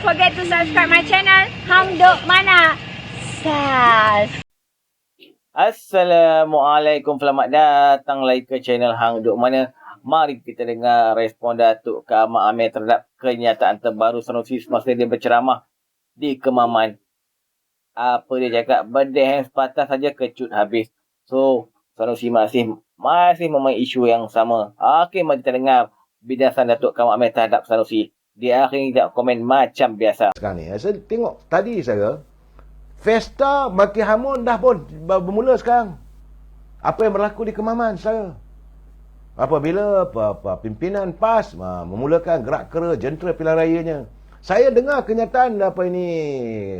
forget to subscribe my channel Hang Duk Mana. Sas. Assalamualaikum, selamat datang lagi ke channel Hang Duk Mana. Mari kita dengar respon Datuk Ahmad Amir terhadap kenyataan terbaru Sanusi semasa dia berceramah di Kemaman. Apa dia cakap? Berdeh sepatah saja kecut habis. So, Sanusi masih mempunyai isu yang sama. Okey, mari kita dengar bidasan Datuk Ahmad Amir terhadap Sanusi. Dia akhirnya komen macam biasa. Sekarang ni, saya tengok tadi saya, Festa Maki Hamun dah pun bermula sekarang. Apa yang berlaku di Kemaman saya? Apabila pimpinan PAS memulakan gerak kera jentera pilihan rayanya, saya dengar kenyataan apa ini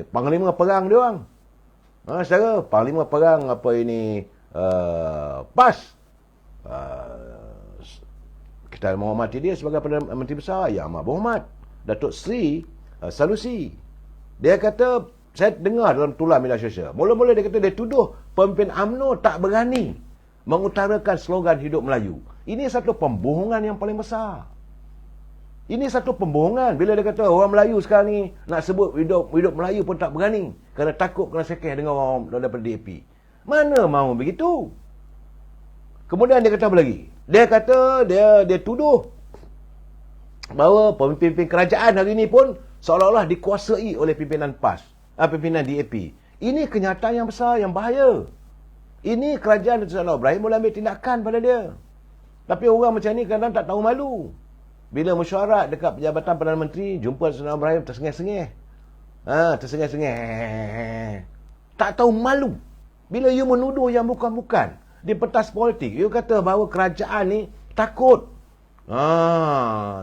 Panglima Perang dia orang. Saya Panglima Perang apa ini PAS. Kita menghormati dia sebagai Perdana Menteri Besar, Yang Amat Berhormat Datuk Seri Sanusi. Dia kata, saya dengar dalam tular media sosial, mula-mula dia kata dia tuduh pemimpin UMNO tak berani mengutarakan slogan Hidup Melayu. Ini satu pembohongan yang paling besar. Ini satu pembohongan bila dia kata orang Melayu sekarang ni nak sebut hidup Melayu pun tak berani kerana takut kena sekeh dengan orang daripada DAP. Mana mahu begitu? Kemudian dia kata apa lagi? Dia kata dia tuduh bahawa pemimpin kerajaan hari ini pun seolah-olah dikuasai oleh pimpinan PAS, pimpinan DAP. Ini kenyataan yang besar, yang bahaya. Ini kerajaan Datuk Seri Anwar Ibrahim mula ambil tindakan pada dia. Tapi orang macam ni kadang tak tahu malu. Bila mesyuarat dekat Jabatan Perdana Menteri, jumpa Datuk Seri Anwar Ibrahim tersengih-sengih. Tersengih-sengih. Tak tahu malu. Bila you menuduh yang bukan-bukan di pentas politik, you kata bahawa kerajaan ni takut.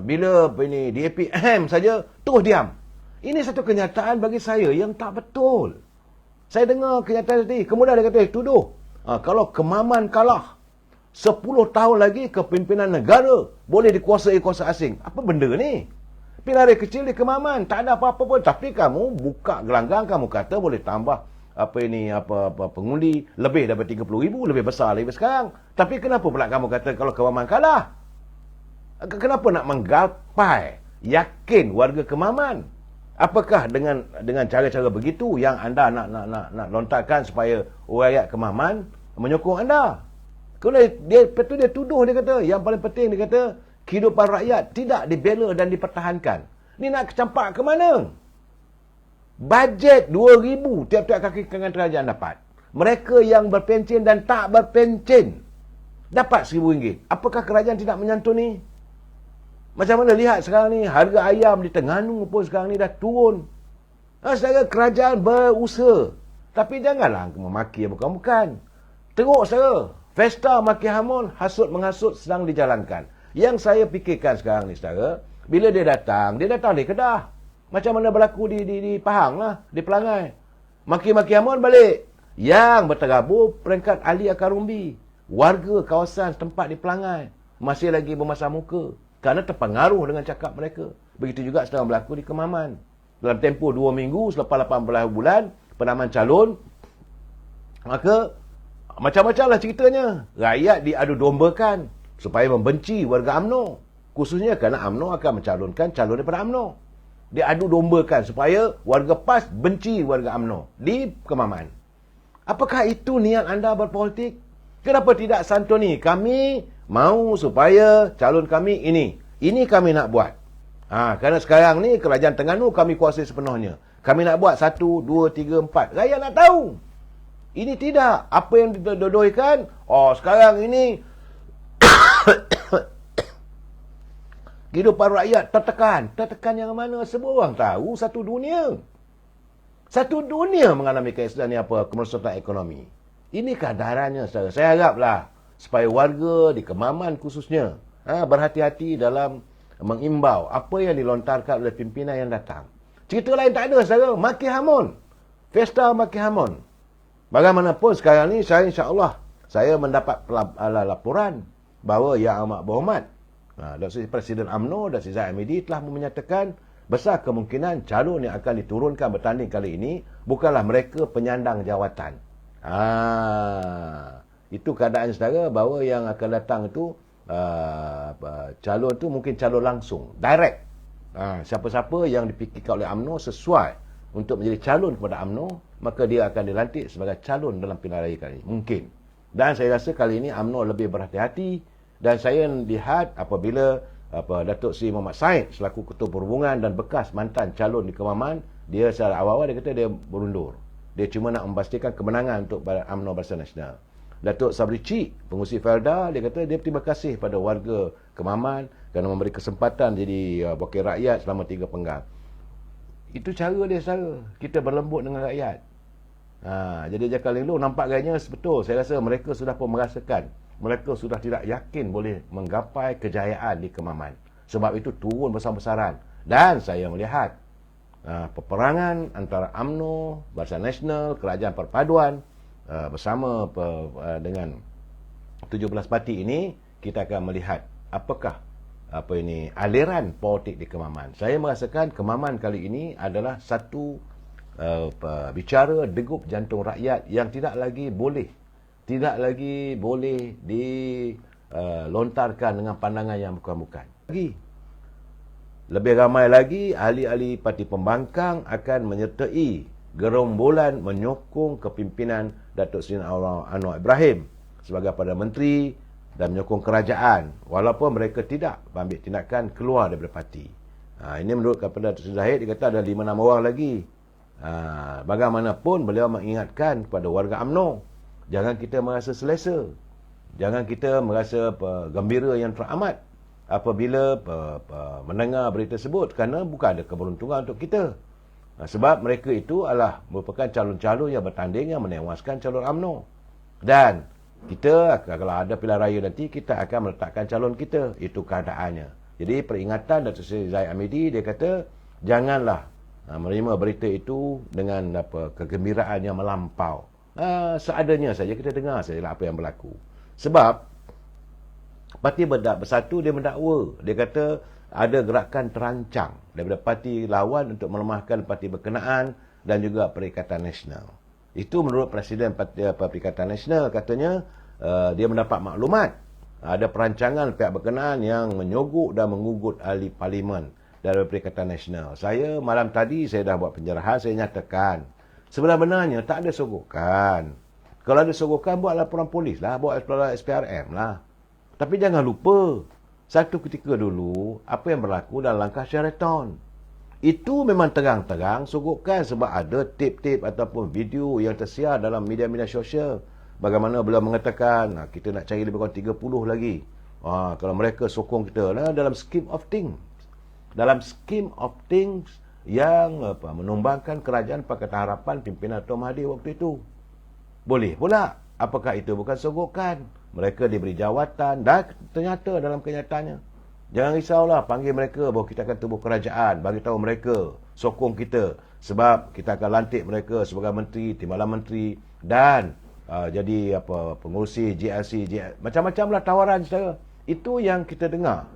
Bila ini DAP saja terus diam. Ini satu kenyataan bagi saya yang tak betul. Saya dengar kenyataan tadi. Kemudian dia kata tuduh kalau Kemaman kalah 10 tahun lagi kepimpinan negara boleh dikuasai kuasa asing. Apa benda ni? Pilihan kecil di Kemaman tak ada apa-apa pun, tapi kamu buka gelanggang, kamu kata boleh tambah pengundi lebih daripada 30,000, lebih besar lebih sekarang. Tapi kenapa pula kamu kata kalau Kemaman kalah? Kenapa nak menggapai yakin warga Kemaman? Apakah dengan cara-cara begitu yang anda nak lontarkan supaya rakyat Kemaman menyokong anda? Kemudian dia tuduh, dia kata yang paling penting, dia kata kehidupan rakyat tidak dibela dan dipertahankan. Ni nak kecampak ke mana? Bajet 2,000 tiap-tiap kaki tangan kerajaan dapat. Mereka yang berpencen dan tak berpencen dapat RM1,000. Apakah kerajaan tidak menyantuni? Macam mana lihat sekarang ni, harga ayam di Terengganu pun sekarang ni dah turun. Saudara, kerajaan berusaha. Tapi janganlah memaki yang bukan-bukan. Teruk saudara, Festa Maki Hamun hasut-menghasut sedang dijalankan. Yang saya fikirkan sekarang ni saudara, bila dia datang di Kedah. Macam mana berlaku di Pahang lah, di Pelangai. Maki-Maki Hamun balik. Yang berterabur peringkat ahli akar umbi. Warga kawasan tempat di Pelangai masih lagi bermasam muka kerana terpengaruh dengan cakap mereka. Begitu juga sedang berlaku di Kemaman. Dalam tempoh 2 minggu, selepas 18 bulan penamaan calon, maka macam-macam lah ceritanya. Rakyat diadu dombakan supaya membenci warga UMNO. Khususnya kerana UMNO akan mencalonkan calon daripada UMNO. Diadu dombakan supaya warga PAS benci warga UMNO di Kemaman. Apakah itu niat anda berpolitik? Kenapa tidak santuni? Kami mahu supaya calon kami ini. Ini kami nak buat. Kerana sekarang ni kerajaan Terengganu kami kuasai sepenuhnya. Kami nak buat 1, 2, 3, 4. Rakyat nak tahu. Ini tidak. Apa yang didodohkan, sekarang ini kehidupan rakyat tertekan. Tertekan yang mana? Semua orang tahu, satu dunia. Satu dunia mengalami keadaan kemerosotan ekonomi. Ini keadarannya, saudara. Saya haraplah supaya warga di Kemaman khususnya berhati-hati dalam mengimbau apa yang dilontarkan oleh pimpinan yang datang. Cerita lain tak ada, saudara. Maki Hamun. Festa Maki Hamun. Bagaimanapun sekarang ni, saya insya-Allah saya mendapat laporan bahawa Yang Amat Berhormat Presiden UMNO dan Zahid Hamidi telah menyatakan besar kemungkinan calon yang akan diturunkan bertanding kali ini bukanlah mereka penyandang jawatan. Itu keadaan saudara, bahawa yang akan datang itu calon tu mungkin calon langsung, direct. Siapa-siapa yang dipikirkan oleh UMNO sesuai untuk menjadi calon kepada UMNO, maka dia akan dilantik sebagai calon dalam pilihan raya kali ini. Mungkin. Dan saya rasa kali ini UMNO lebih berhati-hati, dan saya lihat apabila Datuk Seri Muhammad Said selaku Ketua Perhubungan dan bekas mantan calon di Kemaman, dia secara awal-awal dia kata dia berundur. Dia cuma nak memastikan kemenangan untuk UMNO Barisan Nasional. Datuk Sabri Cik, pengurusi Felda, dia kata dia terima kasih pada warga Kemaman kerana memberi kesempatan jadi wakil rakyat selama 3 penggal. Itu cara dia, cara kita berlembut dengan rakyat. Jadi Jakar Lelo nampak gayanya betul. Saya rasa mereka sudah pun merasakan, mereka sudah tidak yakin boleh menggapai kejayaan di Kemaman. Sebab itu turun besar-besaran. Dan saya melihat peperangan antara UMNO, Barisan Nasional, Kerajaan Perpaduan bersama dengan 17 parti ini, kita akan melihat apakah aliran politik di Kemaman. Saya merasakan Kemaman kali ini adalah satu bicara degup jantung rakyat yang tidak lagi boleh dilontarkan dengan pandangan yang bukan-bukan. Lebih ramai lagi ahli-ahli parti pembangkang akan menyertai gerombolan menyokong kepimpinan Datuk Seri Anwar Ibrahim sebagai Perdana Menteri dan menyokong kerajaan, walaupun mereka tidak ambil tindakan keluar daripada parti. Ini menurut kepada Datuk Seri Zahid, dia kata ada 5-6 orang lagi. Bagaimanapun beliau mengingatkan kepada warga UMNO, jangan kita merasa selesa, jangan kita merasa gembira yang teramat apabila mendengar berita tersebut, kerana bukan ada keberuntungan untuk kita. Sebab mereka itu adalah merupakan calon-calon yang bertanding yang menewaskan calon UMNO. Dan kita, kalau ada pilihan raya nanti, kita akan meletakkan calon kita. Itu keadaannya. Jadi peringatan Datuk Seri Zahid Hamidi, dia kata janganlah menerima berita itu dengan kegembiraan yang melampau. Seadanya saja kita dengar sajalah apa yang berlaku. Sebab Parti Bersatu dia mendakwa, dia kata ada gerakan terancang daripada parti lawan untuk melemahkan parti berkenaan dan juga Perikatan Nasional. Itu menurut Presiden Perikatan Nasional, katanya dia mendapat maklumat ada perancangan pihak berkenaan yang menyogok dan mengugut ahli parlimen dari Perikatan Nasional. Saya malam tadi saya dah buat penjarahan, saya nyatakan sebenarnya tak ada sogokan. Kalau ada sogokan, buat laporan polis lah, buat SPRM lah. Tapi jangan lupa, satu ketika dulu, apa yang berlaku dalam langkah Sheraton, itu memang terang-terang sogokan sebab ada tip-tip ataupun video yang tersiar dalam media-media sosial. Bagaimana beliau mengatakan, kita nak cari lebih kurang 30 lagi. Kalau mereka sokong kita dalam scheme of things. Dalam scheme of things yang menumbangkan kerajaan Pakatan Harapan pimpinan Tuan Mahathir waktu itu. Boleh pula. Apakah itu bukan sogokan? Mereka diberi jawatan dan ternyata dalam kenyataannya. Jangan risaulah, panggil mereka bahawa kita akan tubuh kerajaan, bagi tahu mereka, sokong kita sebab kita akan lantik mereka sebagai menteri, timbalan menteri dan jadi pengurusi GLC, macam-macam lah tawaran saudara. Itu yang kita dengar.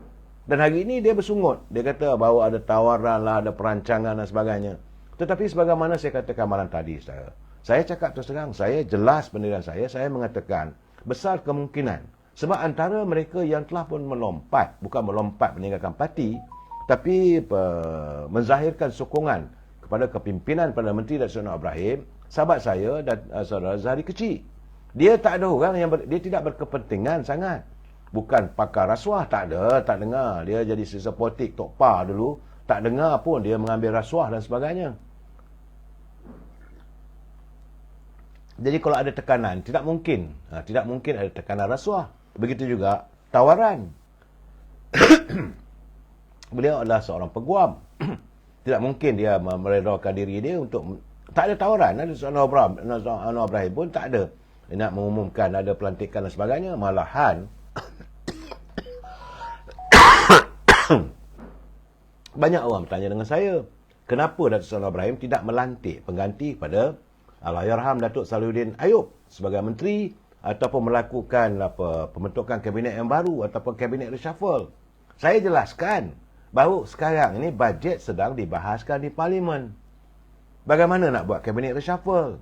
Dan hari ini dia bersungut. Dia kata bahawa ada tawaran lah, ada perancangan dan sebagainya. Tetapi sebagaimana saya katakan malam tadi saudara, saya cakap terus terang, saya jelas pendirian saya mengatakan besar kemungkinan. Sebab antara mereka yang telah pun melompat, bukan melompat meninggalkan parti, tapi menzahirkan sokongan kepada kepimpinan Perdana Menteri Datuk Seri Anwar Ibrahim, sahabat saya dan saudara Zahari Kecil. Dia tak ada orang yang dia tidak berkepentingan sangat. Bukan pakar rasuah, tak ada, tak dengar. Dia jadi sisa politik tokpa dulu, tak dengar pun dia mengambil rasuah dan sebagainya. Jadi kalau ada tekanan, tidak mungkin ada tekanan rasuah. Begitu juga tawaran. Beliau adalah seorang peguam. Tidak mungkin dia meredakan diri dia untuk... Tak ada tawaran. Anwar Ibrahim pun tak ada. Dia nak mengumumkan ada pelantikan dan sebagainya. Malahan, banyak orang bertanya dengan saya, kenapa Datuk Seri Anwar Ibrahim tidak melantik pengganti pada Allahyarham Datuk Salahuddin Ayub sebagai menteri ataupun melakukan pembentukan kabinet yang baru ataupun kabinet reshuffle. Saya jelaskan bahawa sekarang ini bajet sedang dibahaskan di parlimen. Bagaimana nak buat kabinet reshuffle?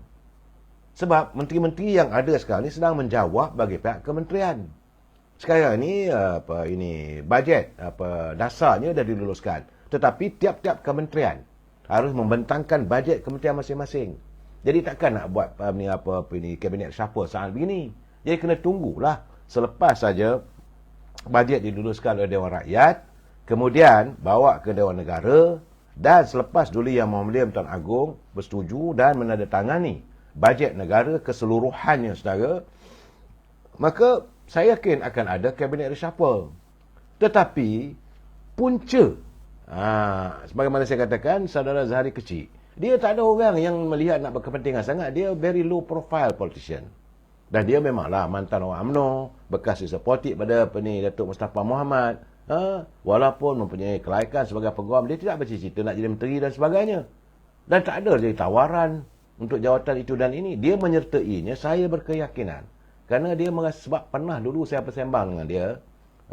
Sebab menteri-menteri yang ada sekarang ini sedang menjawab bagi pihak kementerian. Sekarang ini bajet dasarnya dah diluluskan. Tetapi tiap-tiap kementerian harus membentangkan bajet kementerian masing-masing. Jadi takkan nak buat kabinet reshuffle saat begini. Jadi kena tunggulah selepas saja bajet diluluskan oleh Dewan Rakyat, kemudian bawa ke Dewan Negara, dan selepas Duli Yang Muhammadiyah Tuan Agong bersetuju dan menandatangani bajet negara keseluruhannya, saudara, maka saya yakin akan ada kabinet reshuffle. Tetapi punca, sebagaimana saya katakan, saudara Zahari kecil, dia tak ada orang yang melihat nak berkepentingan sangat. Dia very low profile politician. Dan dia memanglah mantan orang UMNO, bekas disupported pada Datuk Mustafa Muhammad. Walaupun mempunyai kelaikan sebagai peguam, dia tidak bercita-cita nak jadi menteri dan sebagainya. Dan tak ada jadi tawaran untuk jawatan itu dan ini. Dia menyertainya, saya berkeyakinan. Kerana dia merasa, sebab pernah dulu saya bersembang dengan dia,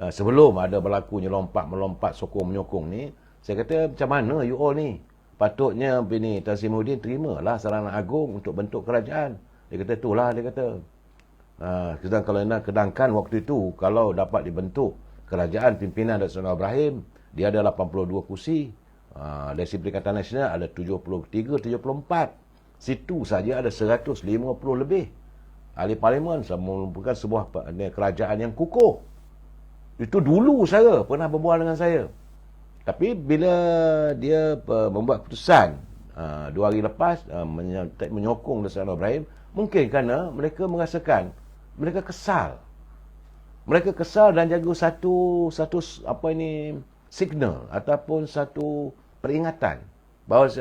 sebelum ada berlakunya melompat, sokong-menyokong ni, saya kata, macam mana you all ni? Patutnya Tan Sri Muhyiddin terimalah saranan agung untuk bentuk kerajaan. Dia kata, itulah, dia kata. Sedangkan waktu itu, kalau dapat dibentuk kerajaan pimpinan Dr. Anwar Ibrahim, dia ada 82 kursi. Dari segi Perikatan Nasional ada 73, 74. Situ saja ada 150 lebih. Ahli Parlimen merupakan sebuah kerajaan yang kukuh. Itu dulu saya pernah berbual dengan saya. Tapi bila dia membuat keputusan 2 hari lepas menyokong Dr. Anwar Ibrahim, mungkin kerana mereka merasakan mereka kesal. Mereka kesal dan jaga satu signal ataupun satu peringatan bahawa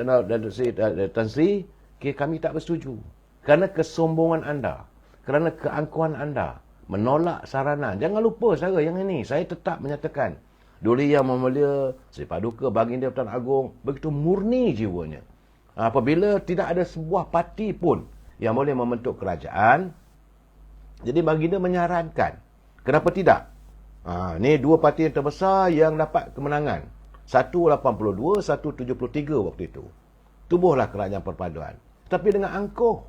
Tan Sri, kami tak bersetuju. Kerana kesombongan anda, kerana keangkuhan anda menolak saranan. Jangan lupa saudara yang ini, saya tetap menyatakan Duli Yang Muhammadiyah, Sri Paduka Baginda Tuan Agong begitu murni jiwanya. Apabila tidak ada sebuah parti pun yang boleh membentuk kerajaan, jadi Baginda menyarankan, kenapa tidak? Ni dua parti yang terbesar yang dapat kemenangan. 182, 173 waktu itu. Tubuhlah kerajaan perpaduan. Tapi dengan angkuh.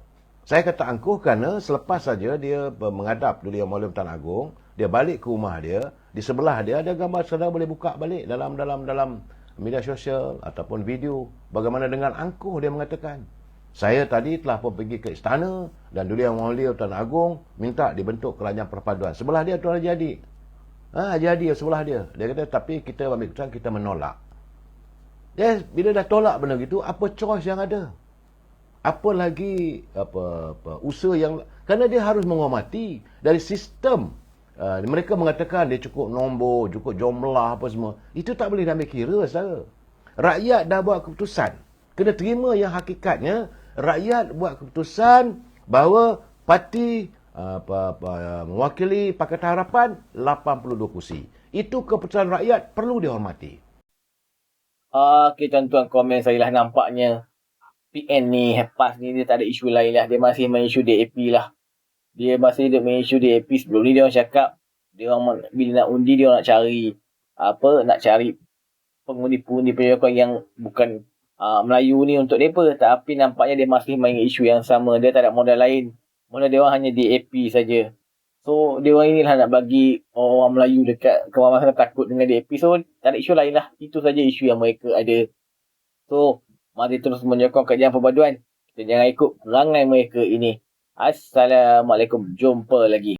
Saya kata angkuh kerana selepas saja dia menghadap Duli Yang Muhammadiyah Tuan Agong, dia balik ke rumah dia, di sebelah dia ada gambar, saudara boleh buka balik dalam media sosial ataupun video. Bagaimana dengan angkuh dia mengatakan, saya tadi telah pun pergi ke istana dan Duli Yang Muhammadiyah Tuan Agong minta dibentuk kerajaan perpaduan. Sebelah dia Tuan Haji Adik. Jadi sebelah dia. Dia kata, tapi kita ambil keputusan, kita menolak. Bila dah tolak benda gitu, apa choice yang ada? Apa lagi usaha yang... Kerana dia harus menghormati dari sistem. Mereka mengatakan dia cukup nombor, cukup jumlah, apa semua. Itu tak boleh diambil kira, saudara. Rakyat dah buat keputusan. Kena terima yang hakikatnya, rakyat buat keputusan bahawa parti mewakili Pakatan Harapan 82 kursi. Itu keputusan rakyat, perlu dihormati. Okey, tuan-tuan, komen saya lah, nampaknya PN ni, PAS ni, dia tak ada isu lain lah. Dia masih main isu DAP lah. Dia masih main isu DAP. Sebelum ni dia orang cakap, dia orang bila nak undi, dia orang nak cari pengundi-pengundi penyokong yang bukan Melayu ni untuk mereka. Tapi nampaknya dia masih main isu yang sama. Dia tak ada modal lain. Modal dia orang hanya DAP saja. So, dia orang inilah nak bagi orang Melayu dekat kawasan takut dengan DAP. So, tak ada isu lain lah. Itu saja isu yang mereka ada. So, mari terus menyokong kerajaan perpaduan. Kita jangan ikut perangai mereka ini. Assalamualaikum. Jumpa lagi.